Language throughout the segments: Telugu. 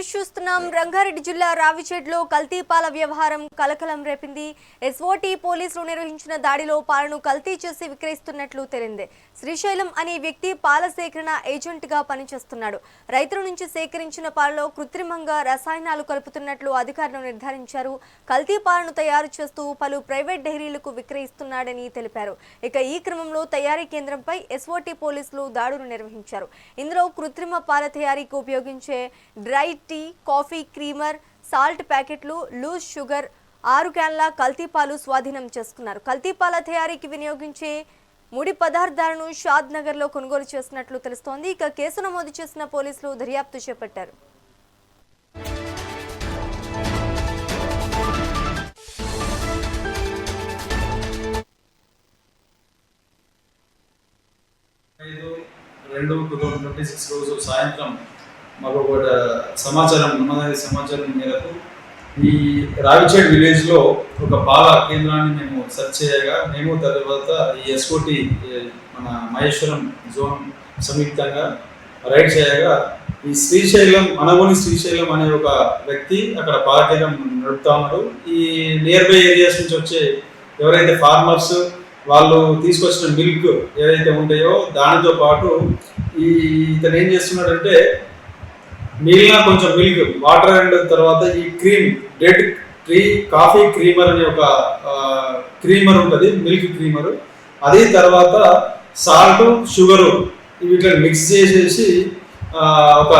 న్యూస్ చూస్తున్నాం. రంగారెడ్డి జిల్లా రావిచెడ్లో కల్తీ పాల వ్యవహారం కలకలం రేపింది. ఎస్ఓటీ పోలీసులు నిర్వహించిన దాడిలో పాలను కల్తీ చేసి విక్రయిస్తున్నట్లు తెలింది. శ్రీశైలం అనే వ్యక్తి పాల సేకరణ ఏజెంట్ గా పనిచేస్తున్నాడు. రైతుల నుంచి సేకరించిన పాలలో కృత్రిమంగా రసాయనాలు కలుపుతున్నట్లు అధికారులు నిర్ధారించారు. కల్తీ పాలను తయారు చేస్తూ పలు ప్రైవేట్ డైరీలకు విక్రయిస్తున్నాడని తెలిపారు. ఇక ఈ క్రమంలో తయారీ కేంద్రంపై ఎస్ఓటీ పోలీసులు దాడులు నిర్వహించారు. ఇందులో కృత్రిమ పాల తయారీకి ఉపయోగించే dry tea, coffee, creamer, salt ప్యాకెట్లు, లూజ్ షుగర్, 6 క్యాన్ల కల్తీ పాలు స్వాధీనం చేసుకున్నారు. కల్తీ పాల తయారీకి వినియోగించే ముడి పదార్థాలను షాద్ నగర్ లో కొనుగోలు చేసినట్లు తెలుస్తోంది. ఇక కేసు నమోదు చేసిన పోలీసులు దర్యాప్తు చేపట్టారు. రోజు సాయంత్రం మాకు ఒక నమ్మదగిన సమాచారం మేరకు ఈ రావిచేడ్ విలేజ్లో ఒక పాల కేంద్రాన్ని మేము సెర్చ్ చేయగా మేము తర్వాత ఈ ఎస్ఓటి మన మహేశ్వరం జోన్ సంయుక్తంగా రైడ్ చేయగా ఈ అనగోని శ్రీశైలం అనే ఒక వ్యక్తి అక్కడ పాల కేంద్రం నడుపుతా ఉన్నాడు. ఈ నియర్ బై ఏరియాస్ నుంచి వచ్చే ఎవరైతే ఫార్మర్స్ వాళ్ళు తీసుకొచ్చిన మిల్క్ ఏదైతే ఉంటాయో దానితో పాటు ఇతను ఏం చేస్తున్నాడంటే మిగిలిన కొంచెం మిల్క్ వాటర్ అండ్ తర్వాత ఈ cream dead tea coffee creamer అనే ఒక క్రీమర్ ఉంటుంది, మిల్క్ క్రీమర్, అది తర్వాత సాల్ట్ షుగరు వీటిని మిక్స్ చేసేసి ఒక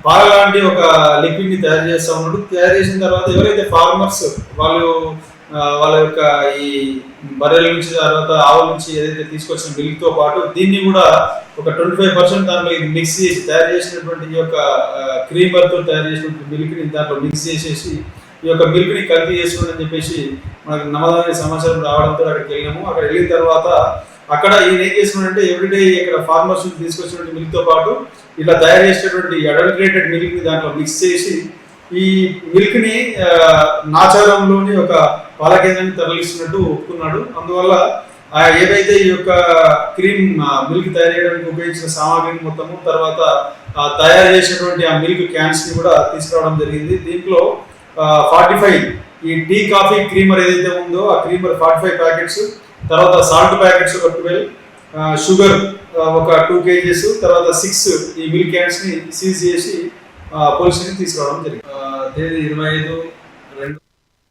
పాల లాంటి ఒక లిక్విడ్ని తయారు చేస్తూ ఉన్నాడు. తయారు చేసిన తర్వాత ఎవరైతే ఫార్మర్స్ వాళ్ళ యొక్క ఈ బర్రెల నుంచి తర్వాత ఆవుల నుంచి ఏదైతే తీసుకొచ్చిన మిల్క్తో పాటు దీన్ని కూడా ఒక 25% దాంట్లో మిక్స్ చేసి తయారు చేసినటువంటి ఈ యొక్క క్రీమర్తో తయారు చేసినటువంటి మిల్క్ని దాంట్లో మిక్స్ చేసేసి ఈ యొక్క మిల్క్ని కల్తీ చేసుకోండి చెప్పేసి మనకు నమ్మదగిన సమాచారం రావడంతో అక్కడికి వెళ్ళినాము. అక్కడ వెళ్ళిన తర్వాత అక్కడ ఈయన ఏం చేస్తున్నాడంటే ఎవ్రీడే ఇక్కడ ఫార్మర్స్ నుంచి తీసుకొచ్చినటువంటి మిల్క్తో పాటు ఇలా తయారు చేసినటువంటి అడల్టరేటెడ్ మిల్క్ని దాంట్లో మిక్స్ చేసి ఈ మిల్క్ని నాచారంలోని ఒక పాల కేంద్రాన్ని తరలిస్తున్నట్టు ఒప్పుకున్నాడు. అందువల్ల ఏదైతే ఈ యొక్క క్రీమ్ మిల్క్ తయారు చేయడానికి ఉపయోగించిన సామాగ్రిని మొత్తము తర్వాత తయారు చేసినటువంటి ఆ మిల్క్ క్యాన్స్ ని కూడా తీసుకురావడం జరిగింది. దీంట్లో 45 ఈ టీ కాఫీ క్రీమర్ ఏదైతే ఉందో ఆ క్రీమర్ 45 ప్యాకెట్స్, తర్వాత సాల్ట్ ప్యాకెట్స్ ఒక 12, షుగర్ ఒక 2 kgs, తర్వాత 6 ఈ మిల్క్ క్యాన్స్ ని సీజ్ చేసి పోలీసులకి తీసుకురావడం జరిగింది. తేదీ 25